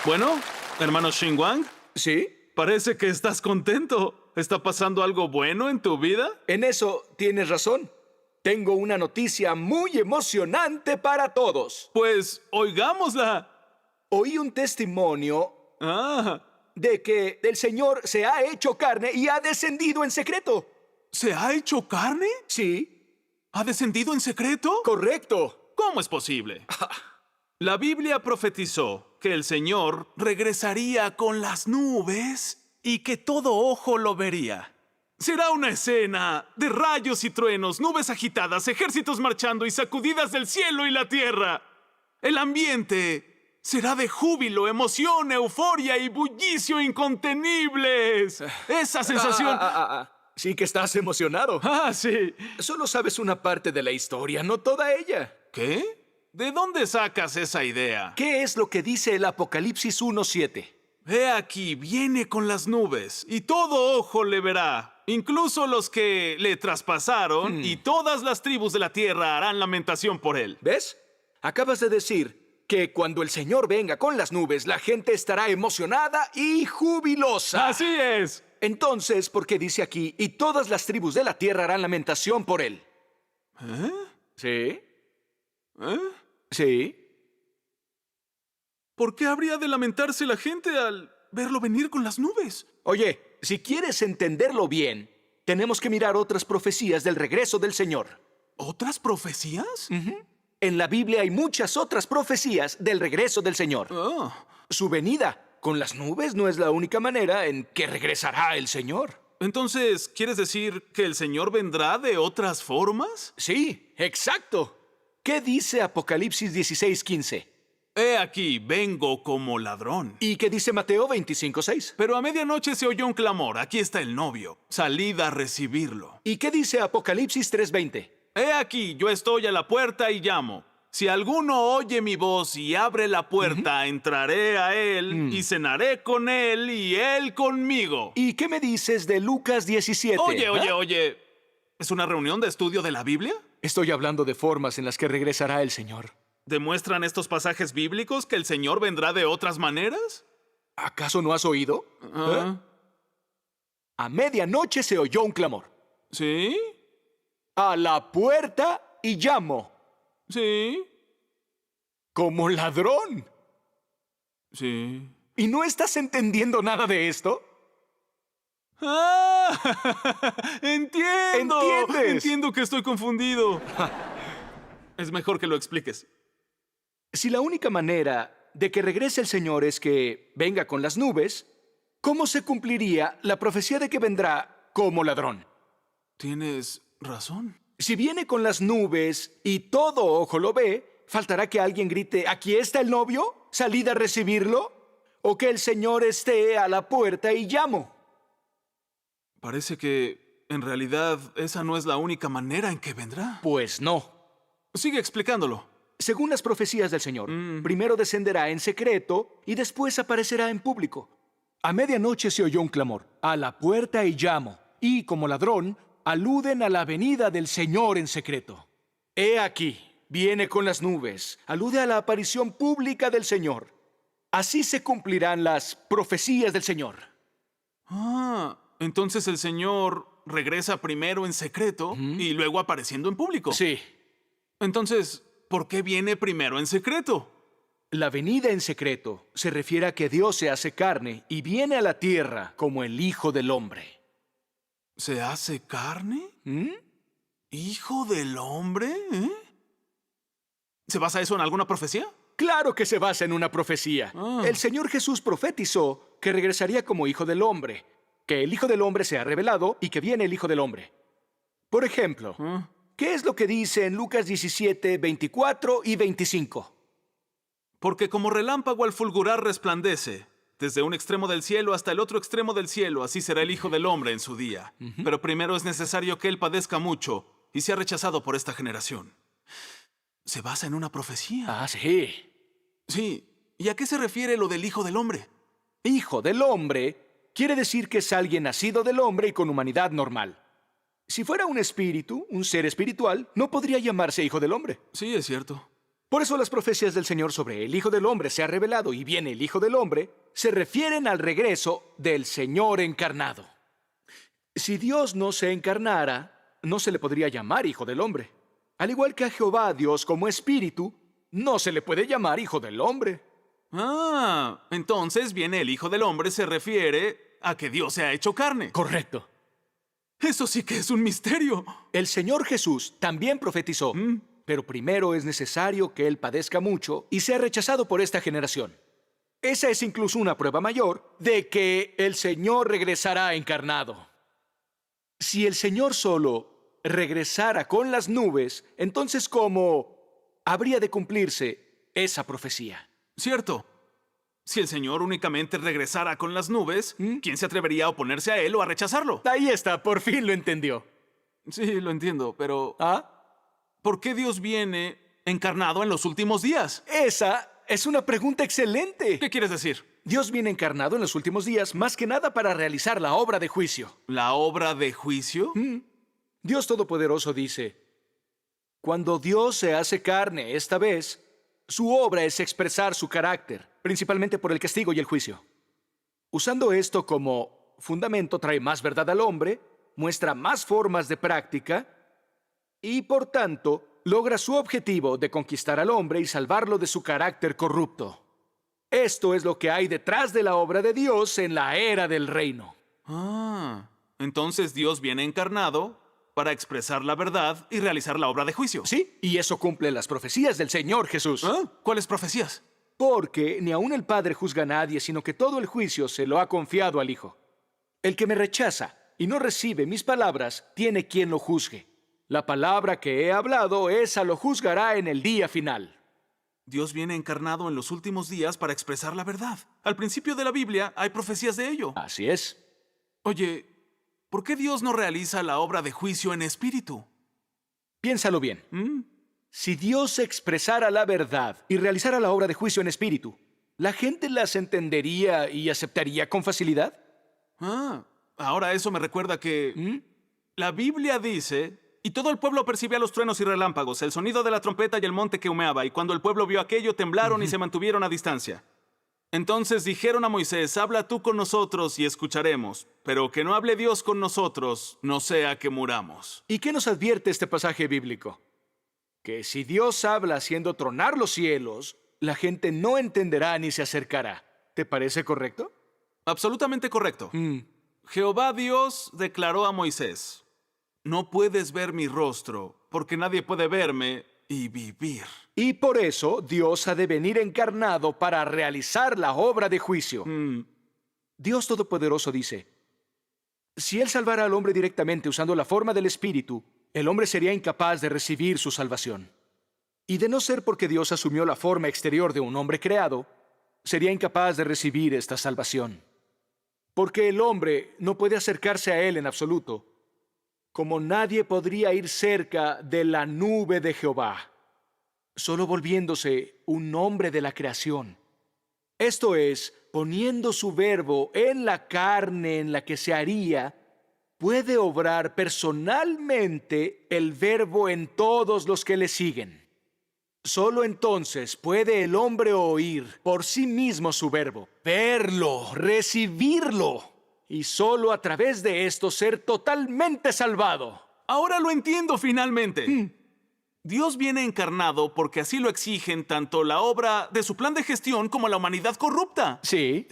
Bueno, hermano Xinguang, ¿Sí? parece que estás contento. ¿Está pasando algo bueno en tu vida? En eso tienes razón. Tengo una noticia muy emocionante para todos. Pues oigámosla. Oí un testimonio Ah, de que el Señor se ha hecho carne y ha descendido en secreto. ¿se ha hecho carne? ¿Sí? ¿Ha descendido en secreto? Correcto. ¿Cómo es posible? La Biblia profetizó que el Señor regresaría con las nubes y que todo ojo lo vería. Será una escena de rayos y truenos, nubes agitadas, ejércitos marchando y sacudidas del cielo y la tierra. El ambiente será de júbilo, emoción, euforia y bullicio incontenibles. Esa sensación... Sí que estás emocionado. Ah, sí. Solo sabes una parte de la historia, no toda ella. ¿Qué? ¿De dónde sacas esa idea? ¿Qué es lo que dice el Apocalipsis 1:7? He aquí, viene con las nubes, y todo ojo le verá, incluso los que le traspasaron, y todas las tribus de la tierra harán lamentación por él. ¿Ves? Acabas de decir que cuando el Señor venga con las nubes, la gente estará emocionada y jubilosa. Así es. Entonces, ¿por qué dice aquí, y todas las tribus de la tierra harán lamentación por él? ¿Eh? ¿Sí? ¿Eh? ¿Sí? ¿Por qué habría de lamentarse la gente al verlo venir con las nubes? Oye, si quieres entenderlo bien, tenemos que mirar otras profecías del regreso del Señor. ¿Otras profecías? En la Biblia hay muchas otras profecías del regreso del Señor. Oh. Su venida con las nubes no es la única manera en que regresará el Señor. Entonces, ¿quieres decir que el Señor vendrá de otras formas? Sí, exacto. ¿Qué dice Apocalipsis 16:15? He aquí, vengo como ladrón. ¿Y qué dice Mateo 25:6? Pero a medianoche se oyó un clamor, aquí está el novio, salid a recibirlo. ¿Y qué dice Apocalipsis 3:20? He aquí, yo estoy a la puerta y llamo. Si alguno oye mi voz y abre la puerta, entraré a él y cenaré con él y él conmigo. ¿Y qué me dices de Lucas 17? Oye. ¿Es una reunión de estudio de la Biblia? Estoy hablando de formas en las que regresará el Señor. ¿Demuestran estos pasajes bíblicos que el Señor vendrá de otras maneras? ¿Acaso no has oído? Ah, A medianoche se oyó un clamor. ¿sí? A la puerta y llamo. Sí. Como ladrón. Sí. ¿Y no estás entendiendo nada de esto? ¡Ah! ¡Entiendo! ¿Entiendes? Entiendo que estoy confundido. Es mejor que lo expliques. Si la única manera de que regrese el Señor es que venga con las nubes, ¿cómo se cumpliría la profecía de que vendrá como ladrón? Tienes razón. Si viene con las nubes y todo ojo lo ve, ¿faltará que alguien grite, aquí está el novio? ¿Salid a recibirlo? ¿O que el Señor esté a la puerta y llamo? Parece que, en realidad, esa no es la única manera en que vendrá. Pues no. Sigue explicándolo. Según las profecías del Señor, primero descenderá en secreto y después aparecerá en público. A medianoche se oyó un clamor, a la puerta y llamo, y como ladrón, aluden a la venida del Señor en secreto. He aquí, viene con las nubes, alude a la aparición pública del Señor. Así se cumplirán las profecías del Señor. Ah, entonces el Señor regresa primero en secreto y luego apareciendo en público. Sí, Entonces, ¿por qué viene primero en secreto? la venida en secreto se refiere a que Dios se hace carne y viene a la tierra como el Hijo del Hombre. ¿Se hace carne? ¿Hijo del hombre? ¿Eh? ¿Se basa eso en alguna profecía? Claro que se basa en una profecía. El Señor Jesús profetizó que regresaría como Hijo del Hombre, que el Hijo del Hombre se ha revelado y que viene el Hijo del Hombre. Por ejemplo, ¿qué es lo que dice en Lucas 17, 24 y 25? Porque como relámpago al fulgurar resplandece, desde un extremo del cielo hasta el otro extremo del cielo, así será el Hijo del Hombre en su día. Pero primero es necesario que Él padezca mucho y sea rechazado por esta generación. Se basa en una profecía. Ah, sí. Sí. ¿Y a qué se refiere lo del Hijo del Hombre? Hijo del Hombre quiere decir que es alguien nacido del hombre y con humanidad normal. Si fuera un espíritu, un ser espiritual, no podría llamarse Hijo del Hombre. Sí, es cierto. Por eso las profecías del Señor sobre el Hijo del Hombre se ha revelado y viene el Hijo del Hombre se refieren al regreso del Señor encarnado. Si Dios no se encarnara, no se le podría llamar Hijo del Hombre. Al igual que a Jehová, Dios como Espíritu, no se le puede llamar Hijo del Hombre. Ah, entonces viene el Hijo del Hombre se refiere a que Dios se ha hecho carne. Correcto. Eso sí que es un misterio. El Señor Jesús también profetizó, pero primero es necesario que Él padezca mucho y sea rechazado por esta generación. Esa es incluso una prueba mayor de que el Señor regresará encarnado. Si el Señor solo regresara con las nubes, entonces ¿cómo habría de cumplirse esa profecía? Cierto. Si el Señor únicamente regresara con las nubes, ¿quién se atrevería a oponerse a Él o a rechazarlo? Ahí está, por fin lo entendió. Sí, lo entiendo, pero ¿Ah? ¿por qué Dios viene encarnado en los últimos días? Esa es una pregunta excelente. ¿Qué quieres decir? Dios viene encarnado en los últimos días más que nada para realizar la obra de juicio. ¿La obra de juicio? Dios Todopoderoso dice, cuando Dios se hace carne esta vez, su obra es expresar su carácter, principalmente por el castigo y el juicio. Usando esto como fundamento trae más verdad al hombre, muestra más formas de práctica y, por tanto, logra su objetivo de conquistar al hombre y salvarlo de su carácter corrupto. Esto es lo que hay detrás de la obra de Dios en la era del reino. Ah, entonces Dios viene encarnado para expresar la verdad y realizar la obra de juicio. Sí, y eso cumple las profecías del Señor Jesús. ¿Ah? ¿Cuáles profecías? Porque ni aun el Padre juzga a nadie, sino que todo el juicio se lo ha confiado al Hijo. El que me rechaza y no recibe mis palabras, tiene quien lo juzgue. La palabra que he hablado, esa lo juzgará en el día final. Dios viene encarnado en los últimos días para expresar la verdad. Al principio de la Biblia hay profecías de ello. Así es. Oye, ¿por qué Dios no realiza la obra de juicio en espíritu? Piénsalo bien. Si Dios expresara la verdad y realizara la obra de juicio en espíritu, ¿la gente las entendería y aceptaría con facilidad? Ah, ahora eso me recuerda que la Biblia dice, y todo el pueblo percibía los truenos y relámpagos, el sonido de la trompeta y el monte que humeaba, y cuando el pueblo vio aquello, temblaron y se mantuvieron a distancia. Entonces dijeron a Moisés, habla tú con nosotros y escucharemos, pero que no hable Dios con nosotros, no sea que muramos. ¿Y qué nos advierte este pasaje bíblico? Que si Dios habla haciendo tronar los cielos, la gente no entenderá ni se acercará. ¿Te parece correcto? Absolutamente correcto. Jehová Dios declaró a Moisés, no puedes ver mi rostro, porque nadie puede verme y vivir. Y por eso Dios ha de venir encarnado para realizar la obra de juicio. Dios Todopoderoso dice, si Él salvara al hombre directamente usando la forma del Espíritu, el hombre sería incapaz de recibir su salvación. Y de no ser porque Dios asumió la forma exterior de un hombre creado, sería incapaz de recibir esta salvación. Porque el hombre no puede acercarse a Él en absoluto, como nadie podría ir cerca de la nube de Jehová, solo volviéndose un hombre de la creación. Esto es, poniendo su verbo en la carne en la que se haría, puede obrar personalmente el verbo en todos los que le siguen. Solo entonces puede el hombre oír por sí mismo su verbo, verlo, recibirlo, y solo a través de esto ser totalmente salvado. Ahora lo entiendo finalmente. Dios viene encarnado porque así lo exigen tanto la obra de su plan de gestión como la humanidad corrupta. Sí.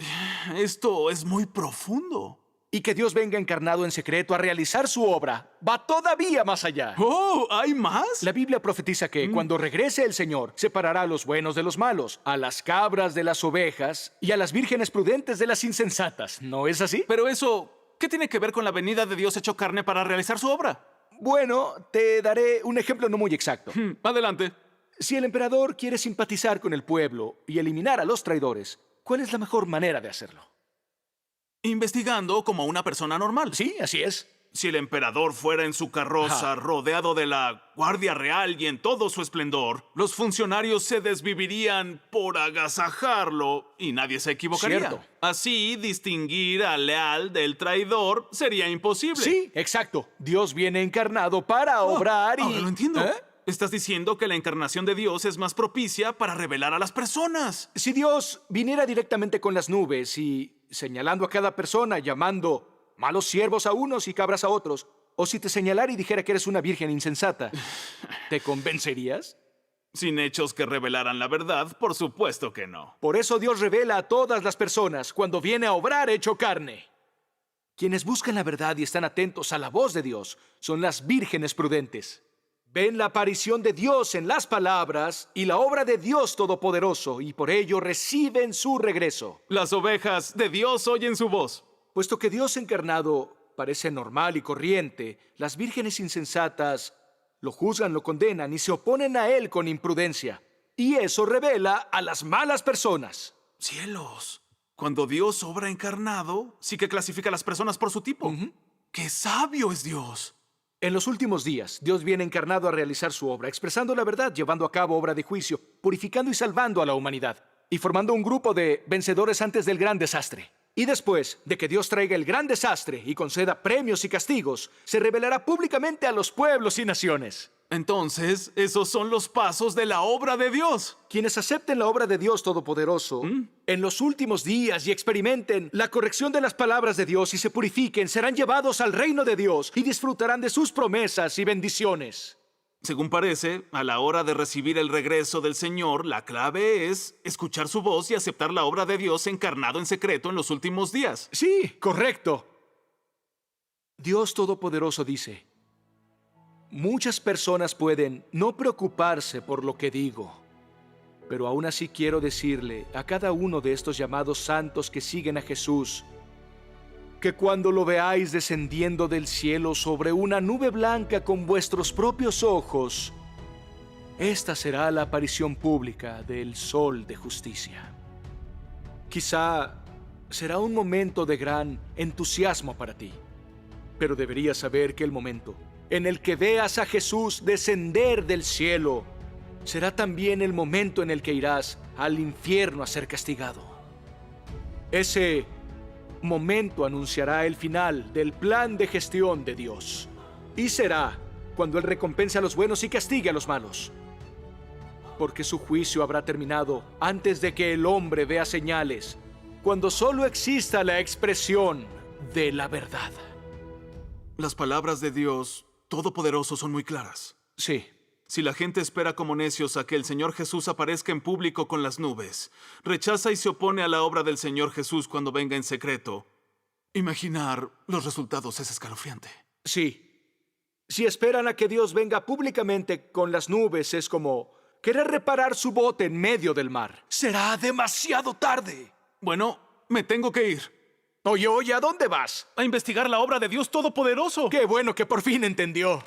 Esto es muy profundo. Y que Dios venga encarnado en secreto a realizar su obra va todavía más allá. ¡Oh! ¿Hay más? La Biblia profetiza que cuando regrese el Señor, separará a los buenos de los malos, a las cabras de las ovejas y a las vírgenes prudentes de las insensatas. ¿No es así? Pero eso, ¿qué tiene que ver con la venida de Dios hecho carne para realizar su obra? Bueno, te daré un ejemplo no muy exacto. Adelante. Si el emperador quiere simpatizar con el pueblo y eliminar a los traidores, ¿cuál es la mejor manera de hacerlo? Investigando como una persona normal. Sí, así es. Si el emperador fuera en su carroza, rodeado de la guardia real y en todo su esplendor, los funcionarios se desvivirían por agasajarlo y nadie se equivocaría. Cierto. Así, distinguir al leal del traidor sería imposible. Sí, exacto. Dios viene encarnado para obrar y... Ahora lo entiendo. Estás diciendo que la encarnación de Dios es más propicia para revelar a las personas. Si Dios viniera directamente con las nubes y señalando a cada persona, llamando malos siervos a unos y cabras a otros, o si te señalara y dijera que eres una virgen insensata, ¿te convencerías? Sin hechos que revelaran la verdad, por supuesto que no. Por eso Dios revela a todas las personas cuando viene a obrar hecho carne. Quienes buscan la verdad y están atentos a la voz de Dios son las vírgenes prudentes. Ven la aparición de Dios en las palabras y la obra de Dios Todopoderoso, y por ello reciben su regreso. Las ovejas de Dios oyen su voz. Puesto que Dios encarnado parece normal y corriente, las vírgenes insensatas lo juzgan, lo condenan y se oponen a él con imprudencia. Y eso revela a las malas personas. Cielos. Cuando Dios obra encarnado, sí que clasifica a las personas por su tipo. ¡Qué sabio es Dios! En los últimos días, Dios viene encarnado a realizar su obra, expresando la verdad, llevando a cabo obra de juicio, purificando y salvando a la humanidad, y formando un grupo de vencedores antes del gran desastre. Y después de que Dios traiga el gran desastre y conceda premios y castigos, se revelará públicamente a los pueblos y naciones. Entonces, esos son los pasos de la obra de Dios. Quienes acepten la obra de Dios Todopoderoso en los últimos días y experimenten la corrección de las palabras de Dios y se purifiquen, serán llevados al reino de Dios y disfrutarán de sus promesas y bendiciones. Según parece, a la hora de recibir el regreso del Señor, la clave es escuchar su voz y aceptar la obra de Dios encarnado en secreto en los últimos días. Sí, correcto. Dios Todopoderoso dice: muchas personas pueden no preocuparse por lo que digo, pero aún así quiero decirle a cada uno de estos llamados santos que siguen a Jesús, que cuando lo veáis descendiendo del cielo sobre una nube blanca con vuestros propios ojos, esta será la aparición pública del Sol de Justicia. Quizá será un momento de gran entusiasmo para ti, pero deberías saber que el momento en el que veas a Jesús descender del cielo será también el momento en el que irás al infierno a ser castigado. Ese momento anunciará el final del plan de gestión de Dios, y será cuando Él recompense a los buenos y castigue a los malos, porque su juicio habrá terminado antes de que el hombre vea señales, cuando solo exista la expresión de la verdad. Las palabras de Dios Todopoderoso son muy claras. Sí. Si la gente espera como necios a que el Señor Jesús aparezca en público con las nubes, rechaza y se opone a la obra del Señor Jesús cuando venga en secreto, imaginar los resultados es escalofriante. Sí. Si esperan a que Dios venga públicamente con las nubes, es como querer reparar su bote en medio del mar. Será demasiado tarde. Bueno, me tengo que ir. Oye, ¿a dónde vas? A investigar la obra de Dios Todopoderoso. Qué bueno que por fin entendió.